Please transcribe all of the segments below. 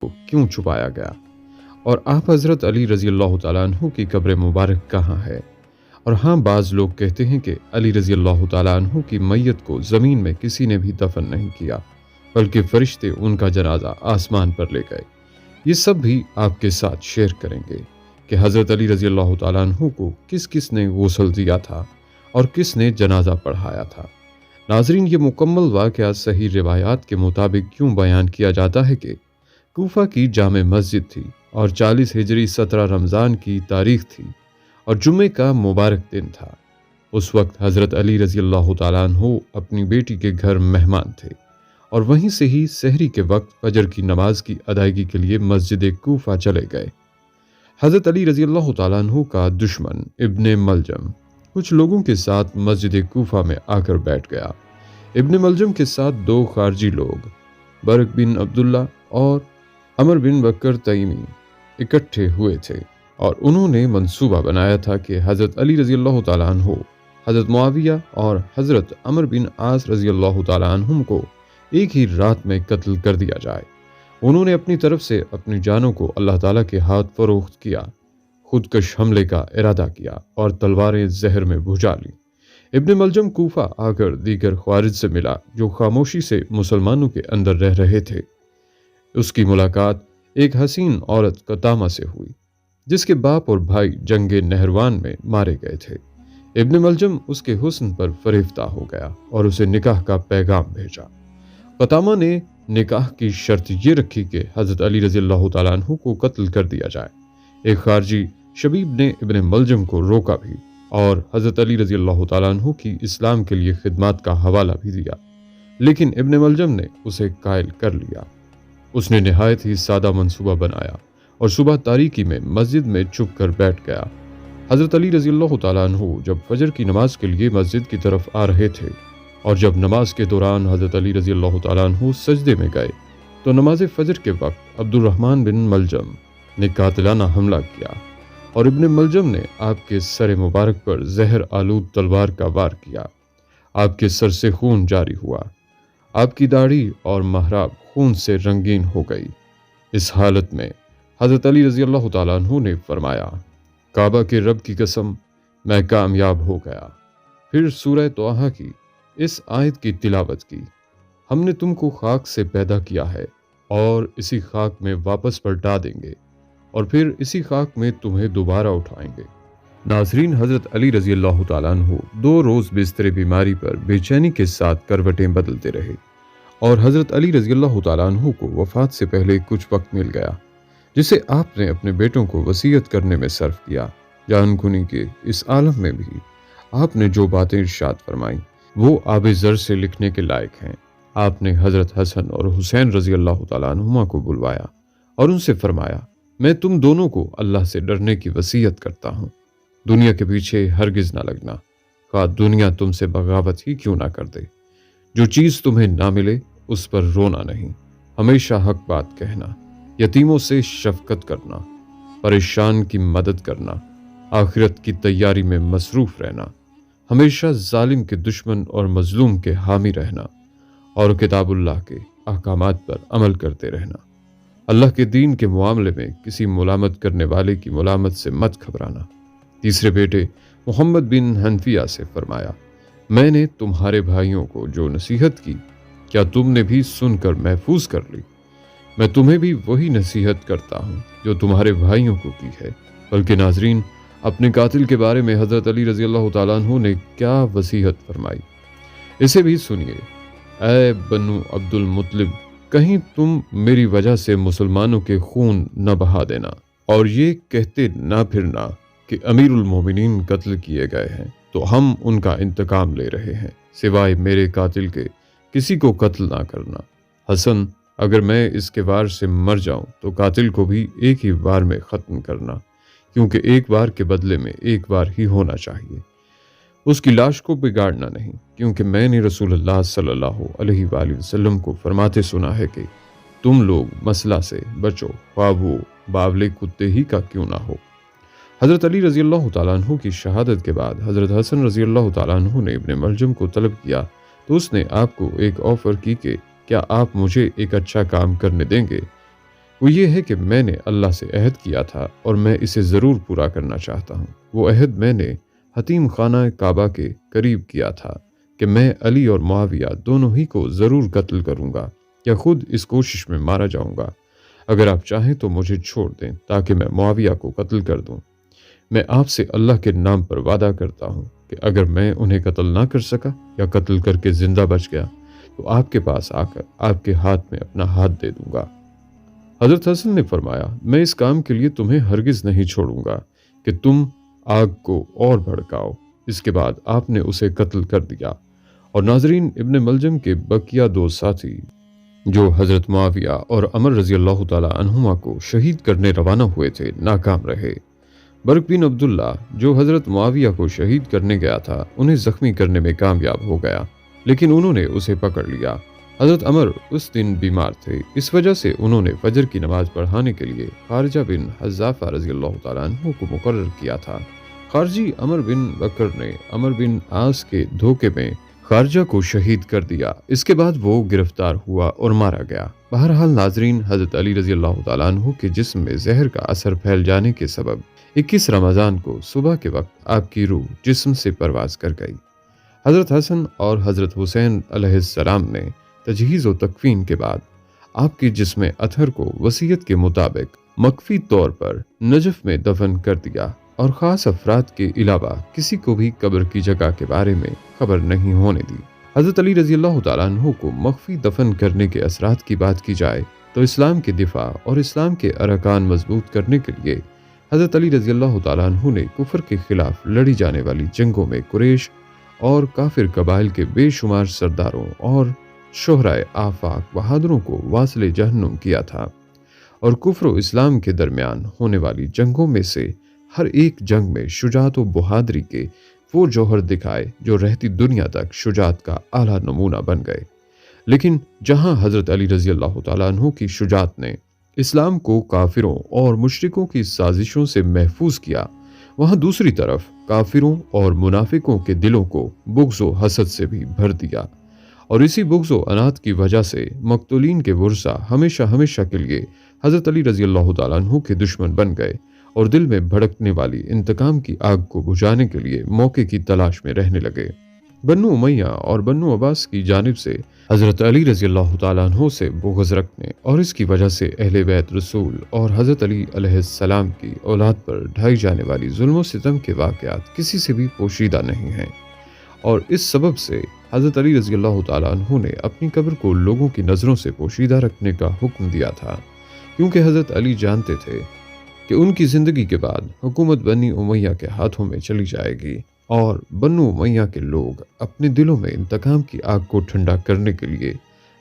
को क्यों छुपाया गया और आप हज़रत अली रज़ी अल्लाह तआला अन्हु की कब्र मुबारक कहाँ है। और हाँ, बाज़ लोग कहते हैं कि अली रज़ी अल्लाह तआला अन्हु की मैयत को ज़मीन में किसी ने भी दफन नहीं किया, बल्कि फ़रिश्ते उनका जनाजा आसमान पर ले गए। ये सब भी आपके साथ शेयर करेंगे कि हज़रत अली रज़ी अल्लाह तआला अन्हु को किस किस ने गुस्ल दिया था और किस ने जनाजा पढ़ाया था। नाज़रीन, ये मुकम्मल वाक़या सही रिवायात के मुताबिक क्यों बयान किया जाता है कि कूफा की जामे मस्जिद थी और 40 हिजरी 17 रमज़ान की तारीख थी और जुम्मे का मुबारक दिन था। उस वक्त हज़रत अली रज़ी अल्लाह तआला अन्हु अपनी बेटी के घर मेहमान थे और वहीं से ही सहरी के वक्त फजर की नमाज की अदायगी के लिए मस्जिद कूफा चले गए। हज़रत अली रज़ी अल्लाह तआला अन्हु का दुश्मन इब्ने मलजम कुछ लोगों के साथ मस्जिद कूफा में आकर बैठ गया। इब्ने मलजम के साथ दो खारजी लोग बरक बिन अब्दुल्ला और अमर बिन बकर तईमी इकट्ठे हुए थे और उन्होंने मंसूबा बनाया था कि हज़रत अली रज़ी अल्लाह तआला अन्हु, हज़रत मुआविया और हज़रत अमर बिन आस रज़ी अल्लाह तआला अन्हुम को एक ही रात में कत्ल कर दिया जाए। उन्होंने अपनी तरफ से अपनी जानों को अल्लाह ताला के हाथ फरोख्त किया, खुदकश हमले का इरादा किया और तलवारें जहर में भुजा ली। इब्ने मलजम कूफा आकर दीगर ख्वारिज से मिला जो खामोशी से मुसलमानों के अंदर रह रहे थे। उसकी मुलाकात एक हसीन औरत कतामा से हुई जिसके बाप और भाई जंगे नहरवान में मारे गए थे। इब्ने मलजम उसके हुस्न पर फरेफ्ता हो गया और उसे निकाह का पैगाम भेजा। कतामा ने निकाह की शर्त ये रखी कि हज़रत अली रज़ी अल्लाह तआला अन्हु को कत्ल कर दिया जाए। एक खारजी शबीब ने इब्ने मलजम को रोका भी और हज़रत अली रज़ी अल्लाह तआला अन्हु की इस्लाम के लिए खिदमत का हवाला भी दिया, लेकिन इब्ने मलजम ने उसे कायल कर लिया। उसने नहायत ही सादा मंसूबा बनाया और सुबह तारीकी में मस्जिद में छुप कर बैठ गया। हज़रत अली रज़ी अल्लाह तआला अन्हु जब फजर की नमाज के लिए मस्जिद की तरफ आ रहे थे और जब नमाज के दौरान हज़रत अली रज़ी अल्लाह तआला अन्हु सजदे में गए तो नमाज फजर के वक्त अब्दुर्रहमान बिन मलजम ने कातिलाना हमला किया और इब्ने मलजम ने आपके सर मुबारक पर जहर आलूद तलवार का वार किया। आपके सर से खून जारी हुआ, आपकी दाढ़ी और महराब खून से रंगीन हो गई। इस हालत में हज़रत अली रज़ी अल्लाह तआला अन्हु ने फरमाया, काबा के रब की कसम, मैं कामयाब हो गया। फिर सूरह तोहा की इस आयत की तिलावत की, हमने तुमको खाक से पैदा किया है और इसी खाक में वापस पलटा देंगे और फिर इसी खाक में तुम्हें दोबारा उठाएंगे। नाज़रीन, हज़रत अली रज़ी अल्लाह तआला अन्हु 2 रोज़ बिस्तरे बीमारी पर बेचैनी के साथ करवटें बदलते रहे और हज़रत अली रज़ी अल्लाह तआला अन्हु को वफ़ात से पहले कुछ वक्त मिल गया जिसे आपने अपने बेटों को वसीयत करने में सर्फ किया। जानकुनी के इस आलम में भी आपने जो बातें इरशाद फरमाई वो आबे ज़र से लिखने के लायक हैं। आपने हज़रत हसन और हुसैन रज़ी अल्लाह तआला अन्हुमा को बुलवाया और उनसे फरमाया, मैं तुम दोनों को अल्लाह से डरने की वसीयत करता हूँ। दुनिया के पीछे हरगिज़ ना लगना, खा दुनिया तुमसे बगावत ही क्यों ना कर दे। जो चीज़ तुम्हें ना मिले उस पर रोना नहीं, हमेशा हक बात कहना, यतीमों से शफकत करना, परेशान की मदद करना, आखिरत की तैयारी में मसरूफ़ रहना, हमेशा जालिम के दुश्मन और मजलूम के हामी रहना और किताबुल्लाह के अहकामात पर अमल करते रहना। अल्लाह के दीन के मामले में किसी मुलामत करने वाले की मुलामत से मत घबराना। तीसरे बेटे मोहम्मद बिन हनफिया से फरमाया, मैंने तुम्हारे भाइयों को जो नसीहत की क्या तुमने भी सुनकर महफूज कर ली? मैं तुम्हें भी वही नसीहत करता हूँ जो तुम्हारे भाइयों को की है। बल्कि नाजरीन, अपने कातिल के बारे में हज़रत अली रज़ी अल्लाह तआला अन्हु ने क्या वसीयत फरमाई, इसे भी सुनिए। ऐ बनु अब्दुल मुत्तलिब, कहीं तुम मेरी वजह से मुसलमानों के खून न बहा देना और ये कहते ना फिरना कि अमीरुल मोमिनीन कत्ल किए गए हैं तो हम उनका इंतकाम ले रहे हैं, सिवाय मेरे कातिल के किसी को कत्ल ना करना। हसन, अगर मैं इसके वार से मर जाऊं तो कातिल को भी एक ही वार में ख़त्म करना, क्योंकि एक बार के बदले में एक बार ही होना चाहिए। उसकी लाश को बिगाड़ना नहीं, क्योंकि मैंने रसूलुल्लाह सल्लल्लाहु अलैहि वसल्लम को फरमाते सुना है कि तुम लोग मसला से बचो, ख्वाह वो बावले कुत्ते ही का क्यों ना हो। हज़रत अली रज़ी अल्लाह तआला अन्हु की शहादत के बाद हज़रत हसन रज़ी अल्लाह तआला अन्हु ने इब्ने मलजम को तलब किया तो उसने आपको एक ऑफ़र की कि क्या आप मुझे एक अच्छा काम करने देंगे। وہ یہ ہے کہ میں نے اللہ سے عہد کیا تھا اور میں اسے ضرور پورا کرنا چاہتا ہوں۔ وہ عہد میں نے حتیم خانہ کعبہ کے قریب کیا تھا کہ میں علی اور معاویہ دونوں ہی کو ضرور قتل کروں گا یا خود اس کوشش میں مارا جاؤں گا۔ اگر آپ چاہیں تو مجھے چھوڑ دیں تاکہ میں معاویہ کو قتل کر دوں۔ میں آپ سے اللہ کے نام پر وعدہ کرتا ہوں کہ اگر میں انہیں قتل نہ کر سکا یا قتل کر کے زندہ بچ گیا تو آپ کے پاس آ کر آپ کے ہاتھ میں اپنا ہاتھ دے دوں گا۔ حضرت حسن نے فرمایا، میں اس کام کے لیے تمہیں ہرگز نہیں چھوڑوں گا کہ تم آگ کو اور بھڑکاؤ۔ اس کے بعد آپ نے اسے قتل کر دیا اور ناظرین، ابن ملجم کے بقیہ دو ساتھی جو حضرت معاویہ اور عمر رضی اللہ تعالی عنہما کو شہید کرنے روانہ ہوئے تھے، ناکام رہے۔ برق بن عبداللہ جو حضرت معاویہ کو شہید کرنے گیا تھا، انہیں زخمی کرنے میں کامیاب ہو گیا، لیکن انہوں نے اسے پکڑ لیا۔ حضرت عمر اس دن بیمار تھے، اس وجہ سے انہوں نے فجر کی نماز پڑھانے کے لیے خارجہ بن حذافہ رضی اللہ تعالیٰ عنہ کو مقرر کیا تھا۔ خارجی عمر بن بکر نے عمر بن عاص کے دھوکے میں خارجہ کو شہید کر دیا۔ اس کے بعد وہ گرفتار ہوا اور مارا گیا۔ بہرحال ناظرین، حضرت علی رضی اللہ تعالیٰ عنہ کے جسم میں زہر کا اثر پھیل جانے کے سبب 21 رمضان کو صبح کے وقت آپ کی روح جسم سے پرواز کر گئی۔ حضرت حسن اور حضرت حسین علیہ السلام نے تجہیز و تکفین کے بعد آپ کے جسم اطہر کو وصیت کے مطابق مخفی طور پر نجف میں دفن کر دیا اور خاص افراد کے علاوہ کسی کو بھی قبر کی جگہ کے بارے میں خبر نہیں ہونے دی۔ حضرت علی رضی اللہ تعالیٰ عنہ کو مخفی دفن کرنے کے اثرات کی بات کی جائے تو اسلام کے دفاع اور اسلام کے ارکان مضبوط کرنے کے لیے حضرت علی رضی اللہ تعالیٰ عنہ نے کفر کے خلاف لڑی جانے والی جنگوں میں قریش اور کافر قبائل کے بے شمار سرداروں اور شہرائے آفاق بہادروں کو واصل جہنم کیا تھا، اور کفر و اسلام کے درمیان ہونے والی جنگوں میں سے ہر ایک جنگ میں شجاعت و بہادری کے وہ جوہر دکھائے جو رہتی دنیا تک شجاعت کا اعلیٰ نمونہ بن گئے۔ لیکن جہاں حضرت علی رضی اللہ تعالیٰ عنہ کی شجاعت نے اسلام کو کافروں اور مشرکوں کی سازشوں سے محفوظ کیا، وہاں دوسری طرف کافروں اور منافقوں کے دلوں کو بغض و حسد سے بھی بھر دیا، اور اسی بغض و عناد کی وجہ سے مقتولین کے ورثہ ہمیشہ ہمیشہ کے لیے حضرت علی رضی اللہ تعالیٰ عنہ کے دشمن بن گئے اور دل میں بھڑکنے والی انتقام کی آگ کو بجھانے کے لیے موقع کی تلاش میں رہنے لگے۔ بنو امیہ اور بنو عباس کی جانب سے حضرت علی رضی اللہ تعالیٰ عنہ سے بغض رکھنے اور اس کی وجہ سے اہل بیت رسول اور حضرت علی علیہ السلام کی اولاد پر ڈھائی جانے والی ظلم و ستم کے واقعات کسی سے بھی پوشیدہ نہیں ہیں، اور اس سبب سے حضرت علی رضی اللہ تعالیٰ عنہ نے اپنی قبر کو لوگوں کی نظروں سے پوشیدہ رکھنے کا حکم دیا تھا، کیونکہ حضرت علی جانتے تھے کہ ان کی زندگی کے بعد حکومت بنی امیہ کے ہاتھوں میں چلی جائے گی، اور بنو امیہ کے لوگ اپنے دلوں میں انتقام کی آگ کو ٹھنڈا کرنے کے لیے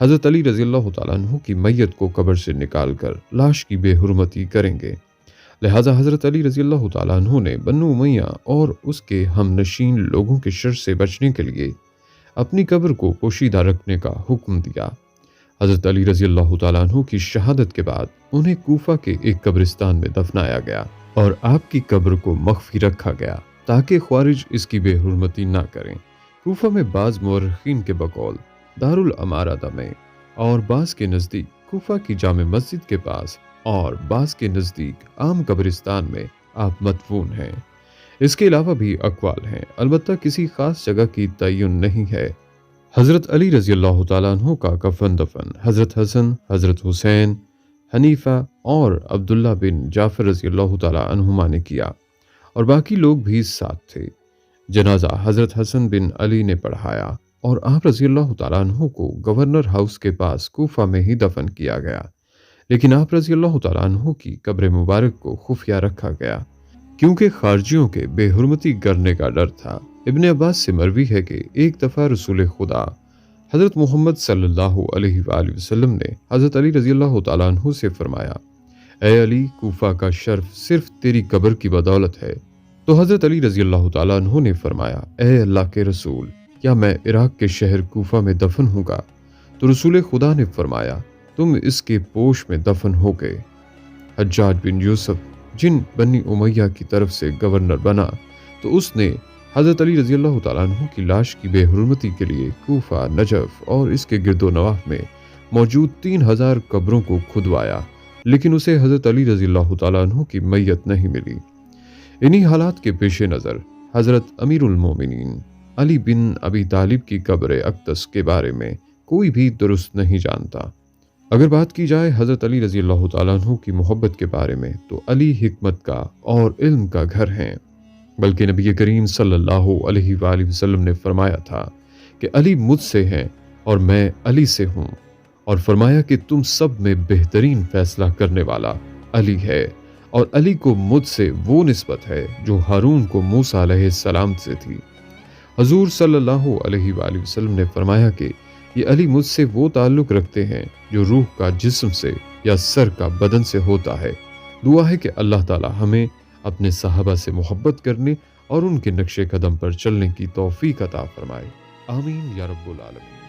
حضرت علی رضی اللہ تعالیٰ عنہ کی میت کو قبر سے نکال کر لاش کی بے حرمتی کریں گے۔ لہٰذا حضرت علی رضی اللہ تعالیٰ عنہ نے بنو امیہ اور اس کے ہم نشین لوگوں کے شر سے بچنے کے لیے اپنی قبر کو پوشیدہ رکھنے کا حکم دیا۔ حضرت علی رضی اللہ تعالیٰ عنہ کی شہادت کے بعد انہیں کوفہ کے ایک قبرستان میں دفنایا گیا اور آپ کی قبر کو مخفی رکھا گیا تاکہ خوارج اس کی بے حرمتی نہ کریں۔ کوفہ میں بعض مورخین کے بقول دارالامارہ میں اور بعض کے نزدیک کوفہ کی جامع مسجد کے پاس اور بعض کے نزدیک عام قبرستان میں آپ مدفون ہیں۔ اس کے علاوہ بھی اقوال ہیں، البتہ کسی خاص جگہ کی تعین نہیں ہے۔ حضرت علی رضی اللہ تعالیٰ عنہ کا کفن دفن حضرت حسن، حضرت حسین، حنیفہ اور عبداللہ بن جعفر رضی اللہ تعالیٰ عنہما نے کیا، اور باقی لوگ بھی ساتھ تھے۔ جنازہ حضرت حسن بن علی نے پڑھایا اور آپ رضی اللہ تعالیٰ عنہ کو گورنر ہاؤس کے پاس کوفہ میں ہی دفن کیا گیا، لیکن آپ رضی اللہ تعالیٰ عنہ کی قبر مبارک کو خفیہ رکھا گیا کیونکہ خارجیوں کے بے حرمتی کرنے کا ڈر تھا۔ ابن عباس سے مروی ہے کہ ایک دفعہ رسول خدا حضرت محمد صلی اللہ علیہ وآلہ وسلم نے حضرت علی رضی اللہ تعالیٰ عنہ سے فرمایا، اے علی، کوفہ کا شرف صرف تیری قبر کی بدولت ہے۔ تو حضرت علی رضی اللہ تعالیٰ عنہ نے فرمایا، اے اللہ کے رسول، کیا میں عراق کے شہر کوفہ میں دفن ہوں گا؟ تو رسول خدا نے فرمایا، تم اس کے پوش میں دفن ہو گئے۔ حجاج بن یوسف جن بنی امیہ کی طرف سے گورنر بنا تو اس نے حضرت علی رضی اللہ تعالیٰ عنہ کی لاش کی بے حرمتی کے لیے کوفہ، نجف اور اس کے گرد و نواح میں موجود 3000 قبروں کو کھدوایا लेकिन उसे हज़रत अली रज़ी अल्लाह तआला अन्हु की मैयत नहीं मिली। इन्हीं हालात के पेश नज़र हज़रत अमीरुल मोमिनीन अली बिन अबी तालिब की कब्र अक़दस के बारे में कोई भी दुरुस्त नहीं जानता। अगर बात की जाए हज़रत अली रज़ी अल्लाह तआला अन्हु की मोहब्बत के बारे में, तो अली हिकमत का और इल्म का घर हैं। बल्कि नबी करीम सल्लल्लाहु अलैहि वसल्लम ने फरमाया था कि अली मुझसे हैं और मैं अली से हूँ, और फरमाया कि तुम सब में बेहतरीन फैसला करने वाला अली है, और अली को मुझसे वो निस्बत है जो हारून को मूसा अलैहिस्सलाम से थी। हजूर सल्लल्लाहु अलैहि वसल्लम ने फरमाया कि ये अली मुझसे वो ताल्लुक़ रखते हैं जो रूह का जिस्म से या सर का बदन से होता है। दुआ है कि अल्लाह ताला हमें अपने सहाबा से मोहब्बत करने और उनके नक्शे कदम पर चलने की तौफीक अता फरमाए। आमीन या रब्बुल आलमीन।